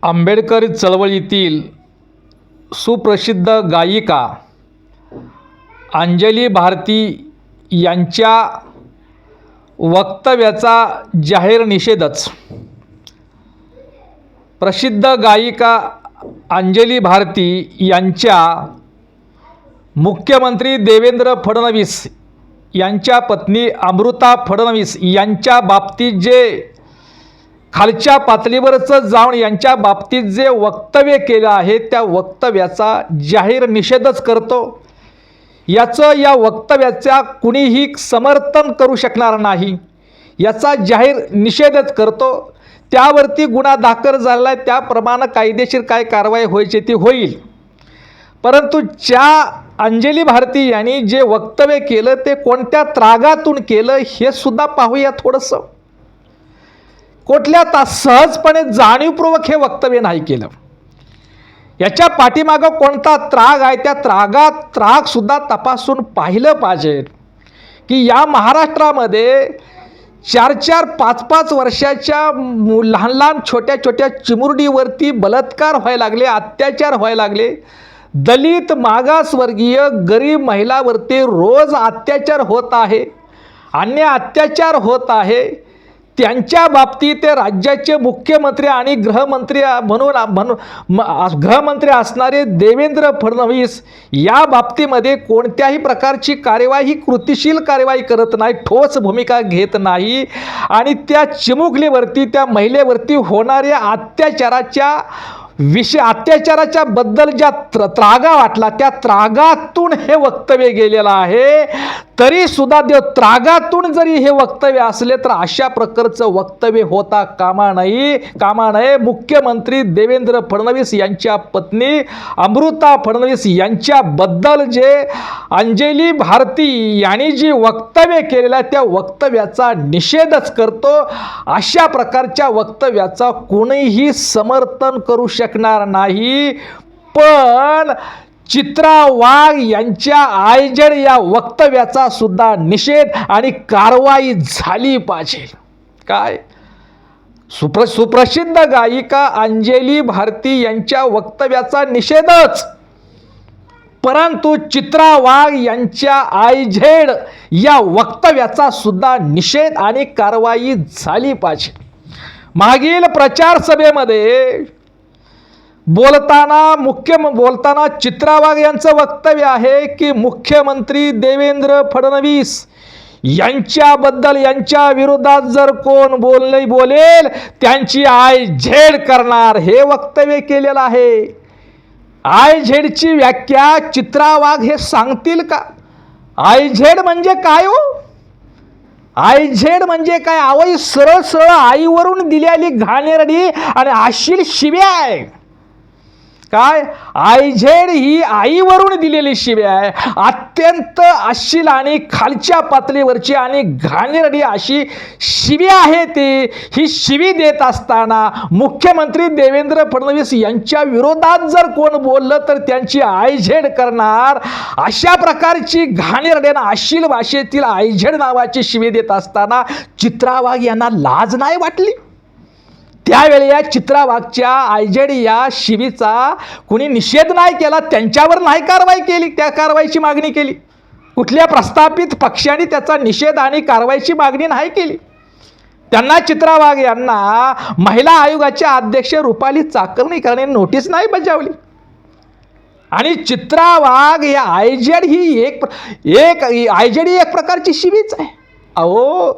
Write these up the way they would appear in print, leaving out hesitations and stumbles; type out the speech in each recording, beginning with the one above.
आंबेडकर चळवळीतील सुप्रसिद्ध गायिका अंजली भारती यांच्या वक्तव्याचा जाहीर निषेधच. प्रसिद्ध गायिका अंजली भारती यांच्या मुख्यमंत्री देवेंद्र फडणवीस यांच्या पत्नी अमृता फडणवीस यांच्या बाबतीत जे खालच्या पातळीवरचं जाऊन यांच्या बाबतीत जे वक्तव्य केलं आहे त्या वक्तव्याचा जाहीर निषेधच करतो. या वक्तव्याचा कुणीही समर्थन करू शकणार नाही, याचा जाहीर निषेधच करतो. त्यावरती गुन्हा दाखल झाला आहे, त्याप्रमाणे कायदेशीर काय कारवाई व्हायची ती होईल. परंतु ज्या अंजली भारती यांनी जे वक्तव्य केलं ते कोणत्या त्रागातून केलं हे सुद्धा पाहूया थोडंसं. कुठल्या सहजपणे जाणीवपूर्वक हे वक्तव्य नाही केलं. याच्या पाठीमागं कोणता त्राग आहे, त्या त्राग सुद्धा तपासून पाहिलं पाहिजे की या महाराष्ट्रामध्ये 4-4, 5-5 वर्षाच्या लहान लहान छोट्या चिमुरडीवरती बलात्कार व्हायला लागले, अत्याचार व्हायला लागले. दलित, मागासवर्गीय, गरीब महिलावरती रोज अत्याचार होत आहे, अन्य अत्याचार होत आहे. त्यांच्या बाबतीत ते राज्याचे मुख्यमंत्री आणि गृहमंत्री गृहमंत्री असणारे देवेंद्र फडणवीस या बाबतीमध्ये कोणत्याही प्रकारची कार्यवाही, कृतीशील कार्यवाही करत नाही, ठोस भूमिका घेत नाही. आणि त्या चिमुकलीवरती, त्या महिलेवरती होणाऱ्या अत्याचाराच्या बद्दल ज्या त्रागा वाटला त्या त्रागातून हे वक्तव्य गेलेलं आहे. तरी सुद्धा त्रागातून जरी हे वक्तव्य असले तर अशा प्रकारचं वक्तव्य होता कामा नये. मुख्यमंत्री देवेंद्र फडणवीस यांच्या पत्नी अमृता फडणवीस यांच्याबद्दल जे अंजली भारती यांनी जी वक्तव्य केलेलं आहे त्या वक्तव्याचा निषेधच करतो. अशा प्रकारच्या वक्तव्याचा कोणीही समर्थन करू शकणार नाही. पण चित्रा वाघ यांच्या आयजेड या वक्तव्याचा सुद्धा निषेध आणि कारवाई झाली पाहिजे. काय सुप्रसिद्ध गायिका अंजली भारती यांच्या वक्तव्याचा निषेधच, परंतु चित्रा वाघ यांच्या आयजेड या वक्तव्याचा सुद्धा निषेध आणि कारवाई झाली पाहिजे. मागील प्रचार सभेमध्ये बोलताना चित्रा वाघ यांचं वक्तव्य आहे की मुख्यमंत्री देवेंद्र फडणवीस यांच्याबद्दल, यांच्या विरोधात जर कोण बोलेल त्यांची आयझेड करणार, हे वक्तव्य केलेलं आहे. आयझेडची व्याख्या चित्रा वाघ हे सांगतील का? आयझेड म्हणजे काय हो? आयझेड म्हणजे काय? सरळ आईवरून दिलेली घाणेरडी आणि अश्लील शिव्या आहे. काय? आयझेड ही आईवरून दिलेली शिव्या आहे. अत्यंत अश्लील आणि खालच्या पातळीवरची आणि घाणेरडी अशी शिव्या आहे ती. ही शिवी देत असताना मुख्यमंत्री देवेंद्र फडणवीस यांच्या विरोधात जर कोण बोललं तर त्यांची आयझेड करणार, अशा प्रकारची घाणेरडी आणि अश्लील भाषेतील आयझेड नावाची शिवी देत असताना चित्रा वाघ यांना लाज नाही वाटली? त्यावेळी या चित्रा वाघच्या आयजेड या शिवीचा कुणी निषेध नाही केला, त्यांच्यावर नाही कारवाई केली, त्या कारवाईची मागणी केली. कुठल्या प्रस्थापित पक्षाने त्याचा निषेध आणि कारवाईची मागणी नाही केली. त्यांना चित्रा वाघ यांना महिला आयोगाच्या अध्यक्ष रुपाली चाकणकरने नोटीस नाही बजावली. आणि चित्रा वाघ या आयजेड ही एक प्रकारची शिवीच आहे. अहो,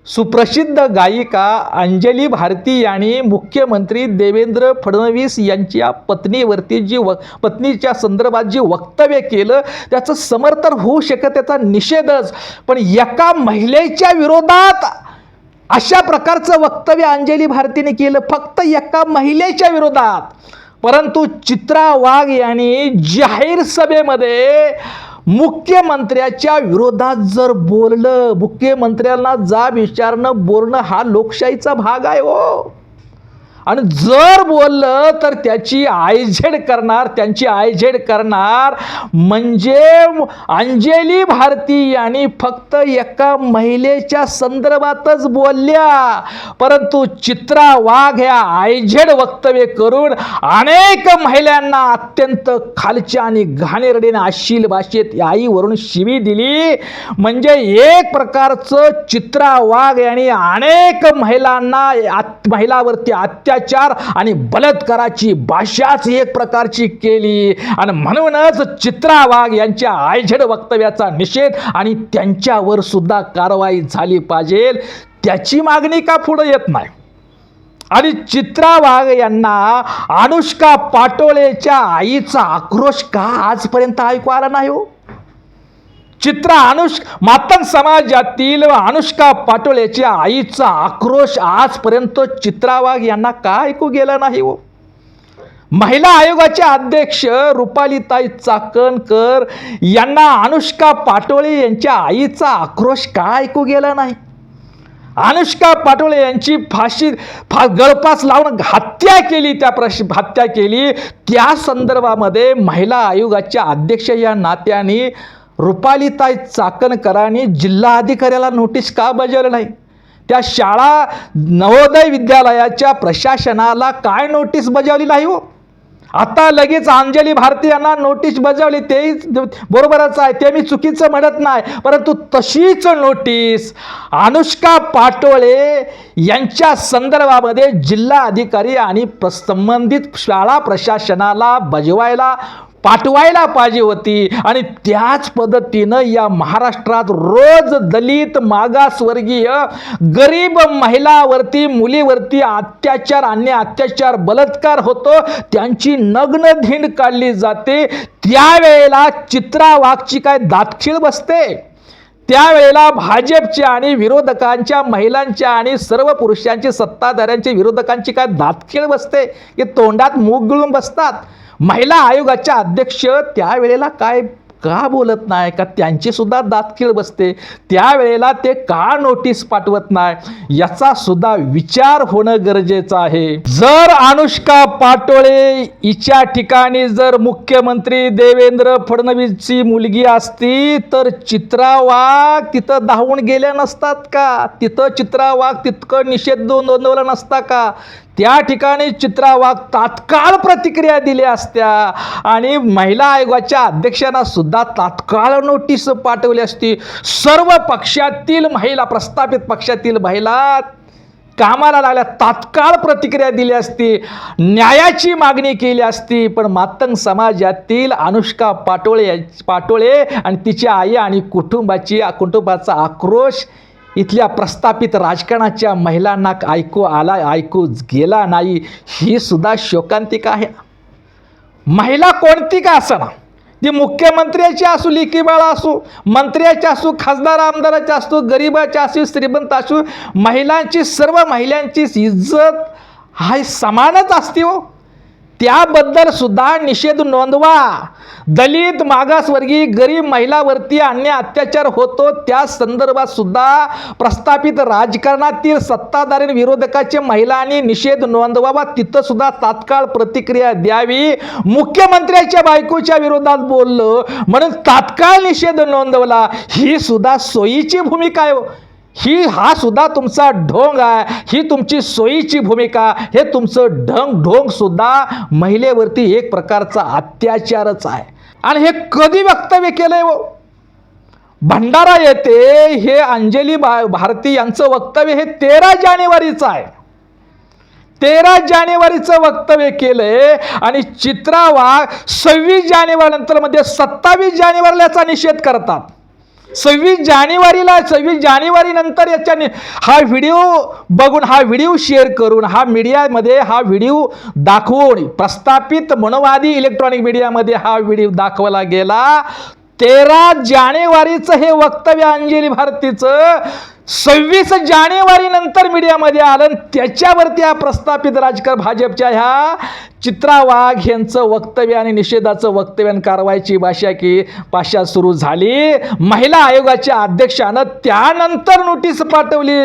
सुप्रसिद्ध गायिका अंजली भारती यांनी मुख्यमंत्री देवेंद्र फडणवीस यांच्या पत्नीच्या संदर्भात जे वक्तव्य केलं त्याचं समर्थन होऊ शकत, त्याचा निषेधच. पण एका महिलेच्या विरोधात अशा प्रकारचं वक्तव्य अंजली भारतीने केलं, फक्त एका महिलेच्या विरोधात. परंतु चित्रा वाघ यांनी जाहीर सभेमध्ये मुख्यमंत्र्याच्या विरोधात जर बोललं, मुख्यमंत्र्यांना जाब विचारणं बोलणं हा लोकशाहीचा भाग आहे हो. आणि जर बोललं तर त्याची आयझेड करणार, त्यांची आयझेड करणार. म्हणजे अंजली भारती यांनी फक्त एका महिलेच्या संदर्भातच बोलल्या, परंतु चित्रा वाघ या आयझेड वक्तव्य करून अनेक महिलांना अत्यंत खालच्या आणि घाणेरडीने अश्लील भाषेत आईवरून शिवी दिली. म्हणजे एक प्रकारचं चित्रा वाघ यांनी अनेक महिलावरती अत्याचार आणि बलात्काराची भाषाच एक प्रकारची केली. आणि म्हणूनच चित्रा वाघ यांच्या आयझेड वक्तव्याचा निषेध आणि त्यांच्यावर सुद्धा कारवाई झाली पाहिजे, त्याची मागणी का पुढे येत नाही? आणि चित्रा वाघ यांना अनुष्का पाटोळेच्या आईचा आक्रोश का आजपर्यंत ऐकू आला नाही हो? मातंग समाजातील अनुष्का पाटोळेच्या आईचा आक्रोश आजपर्यंत चित्रा वाघ यांना का ऐकू गेला नाही हो? महिला आयोगाच्या अध्यक्ष रुपालीताई चाकणकर यांना अनुष्का पाटोळे यांच्या आईचा आक्रोश का ऐकू गेला नाही? अनुष्का पाटोळे यांची गळफास लावून हत्या केली, त्या संदर्भामध्ये महिला आयोगाच्या अध्यक्ष या नात्याने रुपालीताई चाकणकरांनी जिल्हाधिकाऱ्याला नोटीस का बजावली नाही? त्या शाळा नवोदय विद्यालयाच्या प्रशासनाला काय नोटीस बजावली नाही हो? आता लगेच अंजली भारती यांना नोटीस बजावली, तेही बरोबरच आहे, ते मी चुकीचं म्हणत नाही, परंतु तशीच नोटीस अनुष्का पाटोळे यांच्या संदर्भामध्ये जिल्हा अधिकारी आणि संबंधित शाळा प्रशासनाला पाठवायला पाहिजे होती. आणि त्याच पद्धतीनं या महाराष्ट्रात रोज दलित, मागासवर्गीय, गरीब महिलावरती, मुलीवरती अत्याचार, बलात्कार होतो, त्यांची नग्न धिंड काढली जाते. त्यावेळेला चित्रा वाघची काय दातखीळ बसते? त्यावेळेला भाजपच्या आणि विरोधकांच्या, महिलांच्या आणि सर्व पुरुषांची, सत्ताधाऱ्यांच्या विरोधकांची काय दातखीळ बसते की तोंडात मूग गिळून बसतात? महिला आयोगाच्या अध्यक्ष त्यावेळेला काय का बोलत नाही? का त्यांची सुद्धा दातखीळ बसते? त्यावेळेला ते का नोटीस पाठवत नाही? याचा सुद्धा विचार होणं गरजेचं आहे. जर अनुष्का पाटोळे हिच्या ठिकाणी जर मुख्यमंत्री देवेंद्र फडणवीसची मुलगी असती तर चित्रा वाघ तिथं धावून गेल्या नसतात का? तिथं चित्रा वाघ तितकं निषेध नोंदवला नसता का? त्या ठिकाणी चित्रा वाघ तात्काळ प्रतिक्रिया दिल्या असत्या आणि महिला आयोगाच्या अध्यक्षांना सुद्धा तात्काळ नोटीस पाठवली असती. सर्व पक्षातील महिला, प्रस्थापित पक्षातील महिला कामाला लागल्या, तात्काळ प्रतिक्रिया दिली असती, न्यायाची मागणी केली असती. पण मातंग समाजातील अनुष्का पाटोळे आणि तिची आई आणि कुटुंबाचा आक्रोश इथल्या प्रस्थापित राजकारणाच्या महिलांना ऐकू गेला नाही. ही सुद्धा शोकांतिका आहे. महिला कोणती का असना, ती मुख्यमंत्र्याची असू, लेकी बाळा असू, मंत्र्याची असू, खासदार आमदाराची असू, गरिबाची असू, श्रीमंत असू, सर्व महिलांची इज्जत हा समानच असते हो. त्याबद्दल सुद्धा निषेध नोंदवा. दलित, मागासवर्गीय, गरीब महिलावरती अन्याय अत्याचार होतो, त्या संदर्भात सुद्धा प्रस्थापित राजकारणातील सत्ताधारी विरोधकाच्या महिलांनी निषेध नोंदवावा. तिथं सुद्धा तात्काळ प्रतिक्रिया द्यावी. मुख्यमंत्र्याच्या बायकोच्या विरोधात बोललो म्हणून तात्काळ निषेध नोंदवला, ही सुद्धा सोयीची भूमिका आहे. हा सुद्धा तुमचा ढोंग आहे, ही तुमची सोयीची भूमिका, हे तुमचं ढोंग सुद्धा महिलेवरती एक प्रकारचा अत्याचारच आहे. आणि हे कधी वक्तव्य केलंय हो? भंडारा येथे हे अंजली भारती यांचं वक्तव्य हे 13 जानेवारीचं आहे. 13 जानेवारीचं वक्तव्य केलंय आणि चित्रा वाघ 26 जानेवारी नंतर मध्ये 27 जानेवारीला याचा निषेध करतात. 26 जानेवारी नंतर हा व्हिडिओ बघून, हा व्हिडिओ शेअर करून, हा मीडियामध्ये हा व्हिडिओ दाखवून, प्रस्थापित मनोवादी इलेक्ट्रॉनिक मीडियामध्ये हा व्हिडिओ दाखवला गेला. 13 जानेवारीचं हे वक्तव्य अंजली भारतीचं 26 जानेवारी नंतर मीडियामध्ये आलं आणि त्याच्यावरती हा प्रस्थापित राजकारण भाजपच्या ह्या चित्रा वाघ यांचं वक्तव्य आणि निषेधाचं वक्तव्य आणि कारवाईची भाषा सुरू झाली. महिला आयोगाच्या अध्यक्षानं त्यानंतर नोटीस पाठवली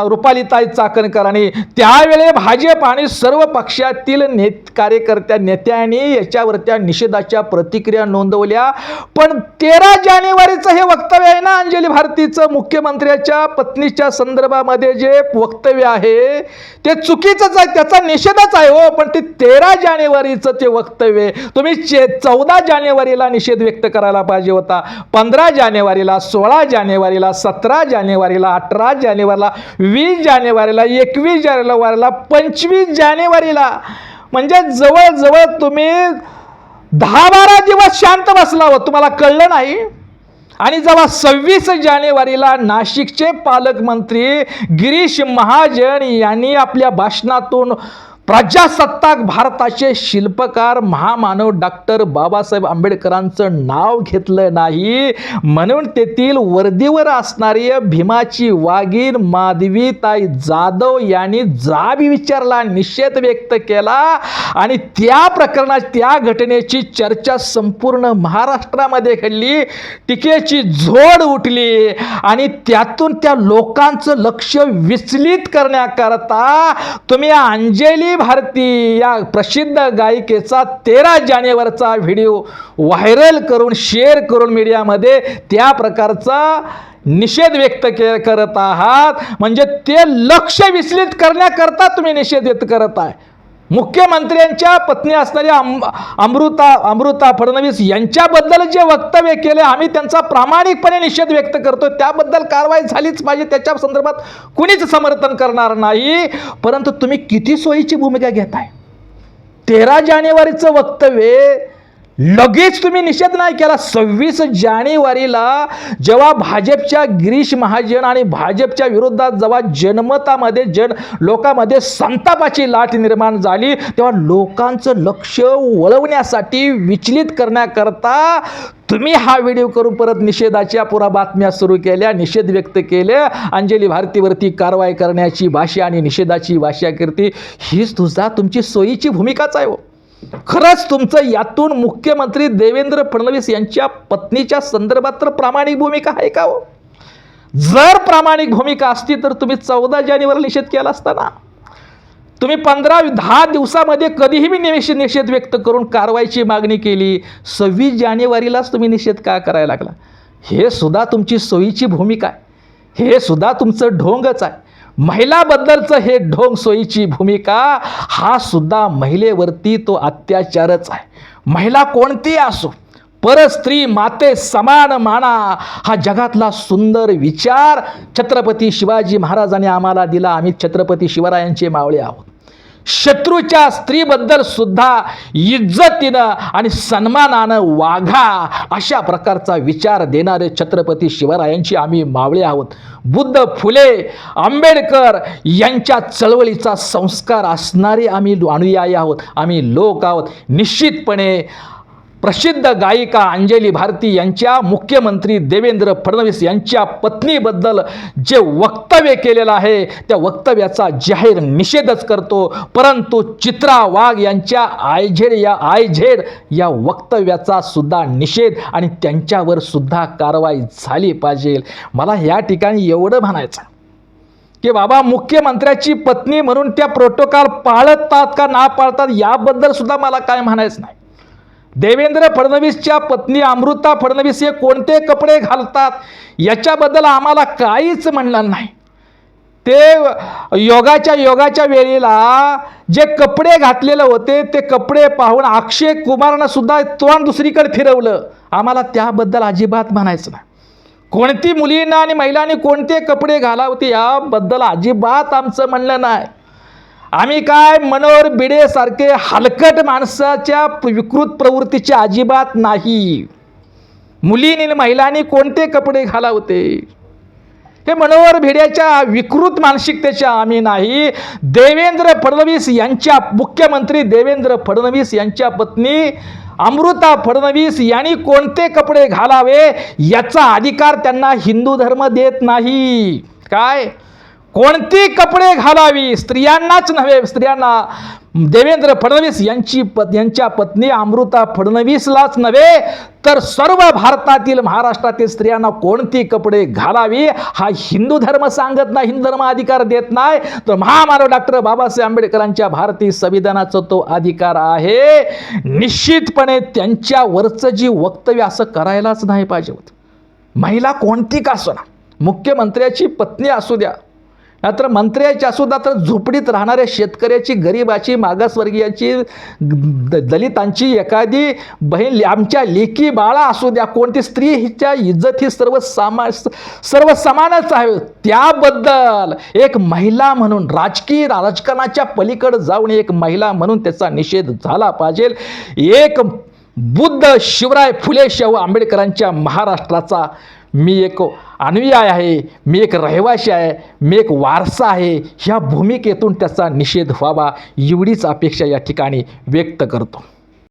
रुपालीताई चाकणकरांनी. त्यावेळी भाजप आणि सर्व पक्षातील नेत्यांनी याच्यावरती निषेधाच्या प्रतिक्रिया नोंदवल्या. पण 13 जानेवारीचं हे वक्तव्य आहे ना अंजली भारतीचं, मुख्यमंत्र्याच्या पत्नीच्या संदर्भामध्ये जे वक्तव्य आहे ते चुकीचंच आहे, त्याचा निषेधच आहे हो. पण ते 13 जानेवारीचं ते वक्तव्य तुम्ही 14 जानेवारीला निषेध व्यक्त करायला पाहिजे होता, 15 जानेवारीला, 16 जानेवारीला, 17 जानेवारीला, 18 जानेवारीला, 20 जानेवारीला, 21 जानेवारीला, 25 जानेवारीला. म्हणजे जवळजवळ तुम्ही 10-12 दिवस शांत बसला हो, तुम्हाला कळलं नाही. आणि जेव्हा 26 जानेवारीला नाशिकचे पालकमंत्री गिरीश महाजन यांनी आपल्या भाषणातून प्रजासत्ताक भारताचे शिल्पकार महामानव डॉक्टर बाबासाहेब आंबेडकरांचं नाव घेतलं नाही, म्हणून तेथील वर्दीवर असणारी भीमाची वाघीण माधवीताई जाधव यांनी जाब विचारला, निषेध व्यक्त केला आणि त्या प्रकरणात त्या घटनेची चर्चा संपूर्ण महाराष्ट्रामध्ये घडली. टीकेची झोड उठली आणि त्यातून त्या लोकांचं लक्ष विचलित करण्याकरता तुम्ही अंजली भारती या प्रसिद्ध गायिकेचा 13 जानेवारीचा व्हिडिओ व्हायरल करून शेअर करून मीडियामध्ये त्या प्रकारचा निषेध व्यक्त करत आहात. म्हणजे ते लक्ष विचलित करण्याकरता तुम्ही निषेध व्यक्त करत आहे. मुख्यमंत्र्यांच्या पत्नी असणाऱ्या अमृता फडणवीस यांच्याबद्दल जे वक्तव्य केले आम्ही त्यांचा प्रामाणिकपणे निषेध व्यक्त करतो, त्याबद्दल कारवाई झालीच पाहिजे, त्याच्या संदर्भात कुणीच समर्थन करणार नाही. परंतु तुम्ही किती सोयीची भूमिका घेताय. 13 जानेवारीचं वक्तव्य लगेच तुम्ही निषेध नाही केला. 26 जानेवारीला जेव्हा भाजपच्या गिरीश महाजन आणि भाजपच्या विरोधात जेव्हा लोकांमध्ये संतापाची लाट निर्माण झाली, तेव्हा लोकांचं लक्ष वळवण्यासाठी विचलित करण्याकरता तुम्ही हा व्हिडिओ करून परत निषेधाच्या पुरा बातम्या सुरू केल्या, निषेध व्यक्त केले, अंजली भारतीवरती कारवाई करण्याची भाषा आणि निषेधाची भाषा करते. हीच तुमची सोयीची भूमिकाच आहे. खरंच तुमचं यातून मुख्यमंत्री देवेंद्र फडणवीस यांच्या पत्नीच्या संदर्भात तर प्रामाणिक भूमिका आहे का हो? जर प्रामाणिक भूमिका असती तर तुम्ही 14 जानेवारीला निषेध केला असता ना. तुम्ही 15-10 दिवसामध्ये कधीही मी निषेध व्यक्त करून कारवाईची मागणी केली. 26 जानेवारीलाच तुम्ही निषेध का करायला लागला? हे सुद्धा तुमची सोयीची भूमिका आहे, हे सुद्धा तुमचं ढोंगच आहे. महिलाबद्दलचं हे ढोंग सोयीची भूमिका हा सुद्धा महिलेवरती तो अत्याचारच आहे. महिला कोणती असो, परस्त्री माते समान माना हा जगातला सुंदर विचार छत्रपती शिवाजी महाराजांनी आम्हाला दिला. आम्ही छत्रपती शिवरायांचे मावळे आहोत. शत्रूच्या स्त्रीबद्दल सुद्धा इज्जतीनं आणि सन्मानानं वागा अशा प्रकारचा विचार देणारे छत्रपती शिवरायांची आम्ही मावळे आहोत. बुद्ध फुले आंबेडकर यांच्या चळवळीचा संस्कार असणारे आम्ही अनुयायी आहोत, आम्ही लोक आहोत. निश्चितपणे प्रसिद्ध गायिका अंजली भारती यांच्या मुख्यमंत्री देवेंद्र फडणवीस यांच्या पत्नीबद्दल जे वक्तव्य केलेलं आहे त्या वक्तव्याचा जाहीर निषेधच करतो. परंतु चित्रा वाघ यांच्या आयझेड या वक्तव्याचा सुद्धा निषेध आणि त्यांच्यावर सुद्धा कारवाई झाली पाहिजे. मला या ठिकाणी एवढं म्हणायचं की बाबा मुख्यमंत्र्याची पत्नी म्हणून त्या प्रोटोकॉल पाळतात का ना पाळतात याबद्दल सुद्धा मला काय म्हणायचं नाही. देवेंद्र फडणवीसच्या पत्नी अमृता फडणवीस हे कोणते कपडे घालतात याच्याबद्दल आम्हाला काहीच म्हणणार नाही. ते योगाच्या वेळेला जे कपडे घातलेले होते ते कपडे पाहून अक्षय कुमारनं सुद्धा तोंड दुसरीकडे फिरवलं. आम्हाला त्याबद्दल अजिबात म्हणायचं नाही. कोणती मुलींना आणि महिलांनी कोणते कपडे घालावते याबद्दल अजिबात आमचं म्हणणं नाही. आम्ही काय मनोहर भिडे सारखे हलकट माणसाच्या विकृत प्रवृत्तीचे अजिबात नाही. मुलींनी आणि महिलांनी कोणते कपडे घालावते हे मनोहर भिडेच्या विकृत मानसिकतेचे आम्ही नाही. देवेंद्र फडणवीस यांच्या मुख्यमंत्री देवेंद्र फडणवीस यांच्या पत्नी अमृता फडणवीस यांनी कोणते कपडे घालावे याचा अधिकार त्यांना हिंदू धर्म देत नाही. काय कोणती कपडे घालावी, स्त्रियांनाच नव्हे, स्त्रियांना देवेंद्र फडणवीस यांच्या पत्नी अमृता फडणवीसलाच नव्हे तर सर्व भारतातील महाराष्ट्रातील स्त्रियांना कोणती कपडे घालावी हा हिंदू धर्म सांगत नाही, हिंदू धर्म अधिकार देत नाही, तर महामानव डॉक्टर बाबासाहेब आंबेडकरांच्या भारतीय संविधानाचा तो अधिकार आहे. निश्चितपणे त्यांच्यावरचं जी वक्तव्य असं करायलाच नाही पाहिजे होतं. महिला कोणती का असो ना, मुख्यमंत्र्याची पत्नी असू द्या, नाहीतर मंत्र्याची असू द्या, तर झोपडीत राहणाऱ्या शेतकऱ्याची, गरिबाची, मागासवर्गीयाची, दलितांची एखादी बहीण, आमच्या लेकी बाळा असू द्या, कोणती स्त्री हिच्या इज्जत ही सर्व समानच आहे. त्याबद्दल एक महिला म्हणून राजकारणाच्या पलीकडे जाऊन एक महिला म्हणून त्याचा निषेध झाला पाहिजे. एक बुद्ध शिवराय फुले शाहू आंबेडकरांच्या महाराष्ट्राचा मी एक अनुयायी आहे, मी एक रहिवासी आहे, मी एक वारसा आहे, ह्या भूमिकेतून त्याचा निषेध व्हावा एवढीच अपेक्षा या ठिकाणी व्यक्त करतो.